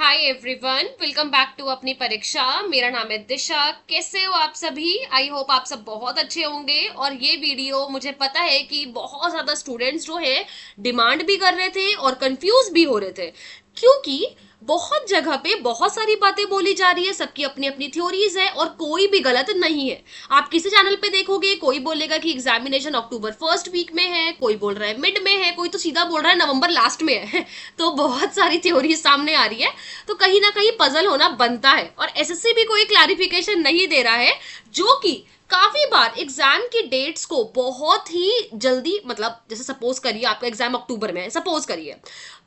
Hi everyone, welcome back to Apni Pariksha. मेरा नाम है दिशा। कैसे हो आप सभी? आई होप आप सब बहुत अच्छे होंगे। और ये वीडियो मुझे पता है कि बहुत ज़्यादा स्टूडेंट्स जो है डिमांड भी कर रहे थे और कंफ्यूज भी हो रहे थे, क्योंकि बहुत जगह पे बहुत सारी बातें बोली जा रही है, सबकी अपनी अपनी थ्योरीज है और कोई भी गलत नहीं है। आप किसी चैनल पे देखोगे, कोई बोलेगा कि एग्जामिनेशन अक्टूबर फर्स्ट वीक में है, कोई बोल रहा है मिड में है, कोई तो सीधा बोल रहा है नवंबर लास्ट में है। तो बहुत सारी थ्योरी सामने आ रही है, तो कहीं ना कहीं पजल होना बनता है। और एसएससी भी कोई क्लैरिफिकेशन नहीं दे रहा है, जो कि काफी बार एग्जाम की डेट्स को बहुत ही जल्दी, मतलब जैसे सपोज करिए आपका एग्जाम अक्टूबर में है, सपोज करिए,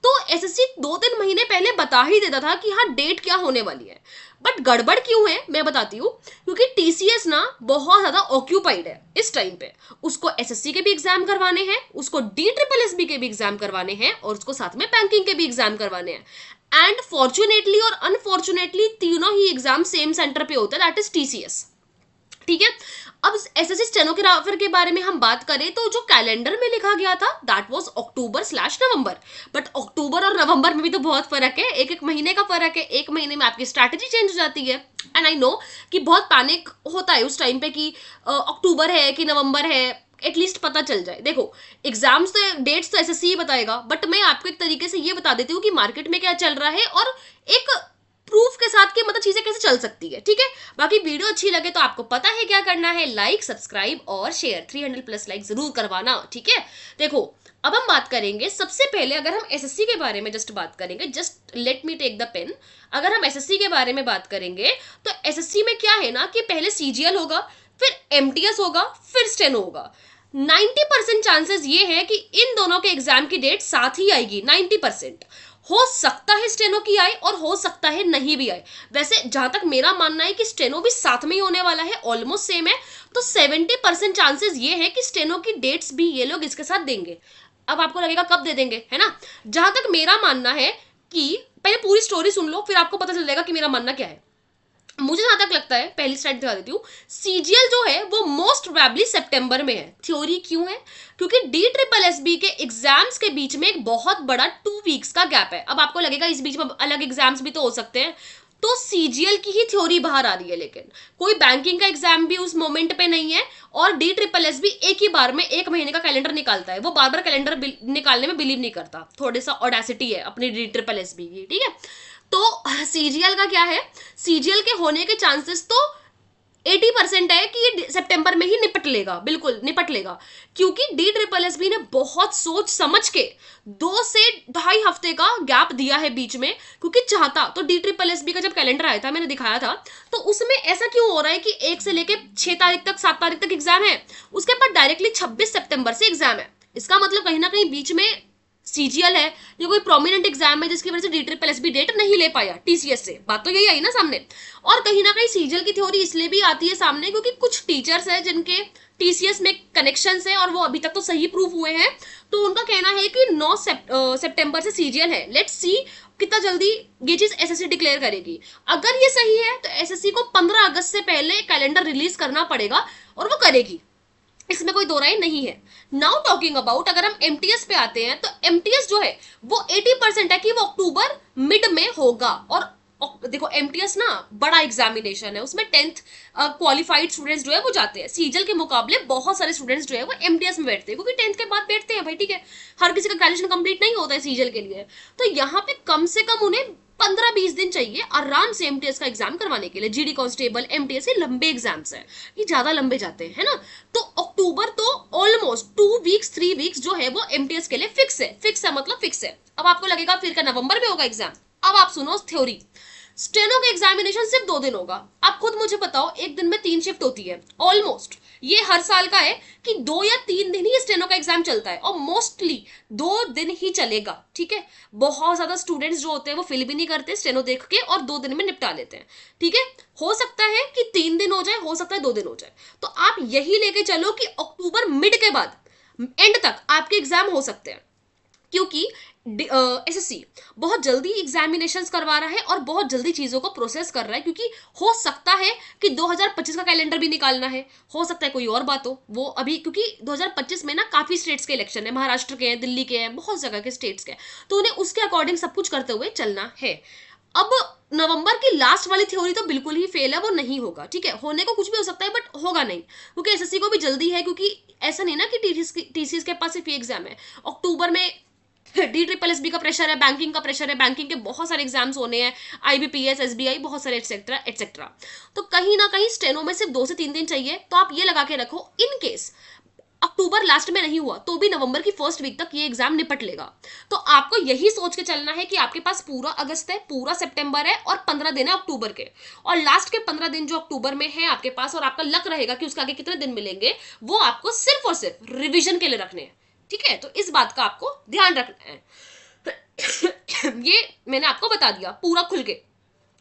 तो एसएससी 2-3 महीने पहले बता ही देता था कि हाँ डेट क्या होने वाली है। बट गड़बड़ क्यों है मैं बताती हूँ। क्योंकि टीसीएस ना बहुत ज्यादा ऑक्यूपाइड है इस टाइम पे। उसको एसएससी के भी एग्जाम करवाने हैं, उसको डी ट्रिपल एस बी के भी एग्जाम करवाने हैं, और उसको साथ में बैंकिंग के भी एग्जाम करवाने हैं। एंड फॉर्चुनेटली और अनफॉर्चुनेटली तीनों ही एग्जाम सेम सेंटर पे होता है, दैट इज टीसीएस। ठीक है। अब एसएससी स्टेनोग्राफर के बारे में हम बात करें तो जो कैलेंडर में लिखा गया था दैट वाज अक्टूबर/नवंबर। बट अक्टूबर और नवंबर में भी तो बहुत फर्क है, एक एक महीने का फर्क है। एक महीने में आपकी स्ट्रैटेजी चेंज हो जाती है। एंड आई नो कि बहुत पैनिक होता है उस टाइम पे कि अक्टूबर है कि नवंबर है, एटलीस्ट पता चल जाए। देखो, एग्जाम्स तो डेट्स तो एसएससी ही बताएगा, बट मैं आपको एक तरीके से ये बता देती हूँ कि मार्केट में क्या चल रहा है और एक प्रूफ के साथ कि मतलब चीजें कैसे चल सकती है। ठीक है। बाकी वीडियो अच्छी लगे तो आपको पता है क्या करना है, लाइक सब्सक्राइब और शेयर, 300+ लाइक जरूर करवाना। ठीक है। देखो, अब हम बात करेंगे सबसे पहले, अगर हम एसएससी के बारे में जस्ट बात करेंगे, just let me take the pen. अगर हम एसएससी के बारे में बात करेंगे तो एसएससी में क्या है ना कि पहले सीजीएल होगा, फिर एमटीएस होगा, फिर स्टेनो होगा। 90% चांसेस ये है कि इन दोनों के एग्जाम की डेट साथ ही आएगी। 90% हो सकता है स्टेनो की आए और हो सकता है नहीं भी आए। वैसे जहां तक मेरा मानना है कि स्टेनो भी साथ में ही होने वाला है, ऑलमोस्ट सेम है। तो 70% चांसेस ये है कि स्टेनो की डेट्स भी ये लोग इसके साथ देंगे। अब आपको लगेगा कब दे देंगे, है ना। जहां तक मेरा मानना है कि पहले पूरी स्टोरी सुन लो, फिर आपको पता चल जाएगा कि मेरा मानना क्या है। मुझे जहां तक लगता है, पहली स्लाइड दिखा देती हूँ, सीजीएल जो है वो मोस्ट प्रोबेबली सितंबर में है। थ्योरी क्यों है? क्योंकि डी ट्रिपल एस बी के एग्जाम्स के बीच में एक बहुत बड़ा 2 वीक्स का गैप है। अब आपको लगेगा इस बीच में अलग एग्जाम्स भी तो हो सकते हैं, तो सीजीएल की ही थ्योरी बाहर आ रही है। लेकिन कोई बैंकिंग का एग्जाम भी उस मोमेंट पे नहीं है, और डी ट्रिपल एस भी एक ही बार में एक महीने का कैलेंडर निकालता है। वो बार बार कैलेंडर निकालने में बिलीव नहीं करता, थोड़ा सा ऑडेसिटी है अपनी डी ट्रिपल एस बी की। ठीक है। तो सीजीएल का क्या है, सीजीएल के होने के चांसेस तो 80% है कि ये सितंबर में ही निपट लेगा, बिल्कुल निपट लेगा। क्योंकि डी ट्रिपल एस बी ने बहुत सोच समझ के 2 से 2.5 हफ्ते का गैप दिया है बीच में, क्योंकि चाहता तो डी ट्रिपल एस बी का जब कैलेंडर आया था, मैंने दिखाया था, तो उसमें ऐसा क्यों हो रहा है कि 1 से लेके 6 तारीख तक, 7 तारीख तक एग्जाम है, उसके बाद डायरेक्टली 26 सितंबर से एग्जाम है। इसका मतलब कहीं ना कहीं बीच में सीजीएल है, ये कोई प्रोमिनेंट एग्जाम है जिसकी वजह से D triple S B date नहीं ले पाया टीसीएस से। बात तो यही आई ना सामने। और कहीं ना कहीं सीजीएल की थ्योरी इसलिए भी आती है सामने क्योंकि कुछ टीचर्स हैं जिनके टीसीएस में कनेक्शन है और वो अभी तक तो सही प्रूफ हुए हैं। तो उनका कहना है कि 9 सितंबर से सीजीएल है। लेट्स सी कितना जल्दी ये चीज एसएससी डिक्लेयर करेगी। अगर ये सही है तो एसएससी को 15 अगस्त से पहले कैलेंडर रिलीज करना पड़ेगा, और वो करेगी, इसमें कोई दो राय नहीं है। नाउ टॉकिंग अबाउट, अगर हम एमटीएस पे आते हैं तो एमटीएस जो है वो 80% है कि वो अक्टूबर मिड में होगा। और देखो, एमटीएस ना बड़ा एग्जामिनेशन है, उसमें 10th क्वालिफाइड स्टूडेंट्स जो है वो जाते हैं। सीजल के मुकाबले बहुत सारे स्टूडेंट्स जो है वो एमटीएस में बैठते हैं, क्योंकि 10th के बाद बैठते हैं भाई। ठीक है। हर किसी का ग्रेजुएशन कंप्लीट नहीं होता है सीजल के लिए। तो यहाँ पे कम से कम उन्हें 15-20 दिन चाहिए आराम से एमटीएस का एग्जाम करवाने के लिए। जीडी कांस्टेबल, एमटीएस, ये लंबे एग्जाम्स हैं, ये ज्यादा लंबे जाते हैं, है ना। तो अक्टूबर तो ऑलमोस्ट 2 वीक्स 3 वीक्स जो है वो एमटीएस के लिए फिक्स है। फिक्स है मतलब फिक्स है। अब आपको लगेगा फिर क्या नवंबर में होगा एग्जाम? अब आप सुनो थ्योरी। स्टेनो का एग्जामिनेशन सिर्फ 2 दिन होगा। आप खुद मुझे बताओ, एक दिन में 3 शिफ्ट होती है ऑलमोस्ट। ये हर साल का है कि 2 या 3 दिन ही स्टेनो का एग्जाम चलता है, और मोस्टली 2 दिन ही चलेगा। ठीक है। बहुत ज्यादा स्टूडेंट्स जो होते हैं वो फिल भी नहीं करते स्टेनो देख के, और 2 दिन में निपटा लेते हैं। ठीक है। हो सकता है कि 3 दिन हो जाए, हो सकता है 2 दिन हो जाए। तो आप यही लेके चलो कि अक्टूबर मिड के बाद एंड तक आपके एग्जाम हो सकते हैं, क्योंकि एसएससी बहुत जल्दी एग्जामिनेशंस करवा रहा है और बहुत जल्दी चीजों को प्रोसेस कर रहा है। क्योंकि हो सकता है कि 2025 का कैलेंडर भी निकालना है, हो सकता है कोई और बात हो वो अभी, क्योंकि 2025 में ना काफी स्टेट्स के इलेक्शन है, महाराष्ट्र के हैं, दिल्ली के हैं, बहुत जगह के स्टेट्स के, तो उन्हें उसके अकॉर्डिंग सब कुछ करते हुए चलना है। अब नवंबर की लास्ट वाली थ्योरी तो बिल्कुल ही फेल है, वो नहीं होगा, ठीक है, होने को कुछ भी हो सकता है बट होगा नहीं, क्योंकि एसएससी को भी जल्दी है, क्योंकि ऐसा नहीं ना कि टीसीएस के पास सिर्फ ये एग्जाम है, अक्टूबर में DSSB का प्रेशर है, बैंकिंग का प्रेशर है, बैंकिंग के बहुत सारे एग्जाम्स होने हैं, IBPS SBI बहुत सारे एटसेट्रा एटसेट्रा। तो कहीं ना कहीं स्टेनो में सिर्फ 2 से 3 दिन चाहिए, तो आप ये लगा के रखो इन केस अक्टूबर लास्ट में नहीं हुआ तो भी नवंबर की फर्स्ट वीक तक ये एग्जाम निपट लेगा। तो आपको यही सोच के चलना है कि आपके पास पूरा अगस्त है, पूरा सितंबर है और 15 दिन है अक्टूबर के, और लास्ट के 15 दिन जो अक्टूबर में है आपके पास, और आपका लक रहेगा कि उसके आगे कितने दिन मिलेंगे, वो आपको सिर्फ और सिर्फ रिविजन के लिए रखने हैं, ठीक है। तो इस बात का आपको ध्यान रखना है। ये मैंने आपको बता दिया पूरा खुल के,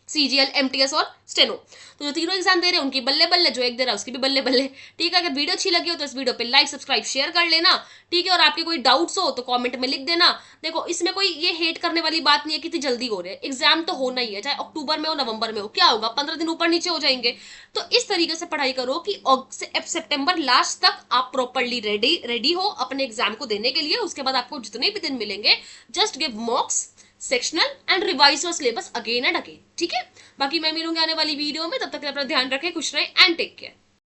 CGL MTS और स्टेनो। तो जो तीनों एग्जाम दे रहे हैं उनकी बल्ले बल्ले, जो एक दे रहा है उसकी भी बल्ले बल्ले, ठीक है। अगर वीडियो अच्छी लगी हो तो इस वीडियो पे लाइक सब्सक्राइब शेयर कर लेना, ठीक है। और आपके कोई डाउट्स हो तो कमेंट में लिख देना। देखो इसमें कोई ये हेट करने वाली बात नहीं है कि इतनी जल्दी हो रहे हैं, एग्जाम तो होना ही है, चाहे अक्टूबर में हो नवंबर में हो, क्या होगा 15 दिन ऊपर नीचे हो जाएंगे। तो इस तरीके से पढ़ाई करो कि सितंबर लास्ट तक आप प्रॉपरली रेडी हो अपने एग्जाम को देने के लिए। उसके बाद आपको जितने भी दिन मिलेंगे, just give मॉक्स, sectional and revise your syllabus again and again, ठीक है। बाकी मैं मिलूंगी आने वाली वीडियो में, तब तक अपना ध्यान रखें, खुश रहें एंड टेक केयर।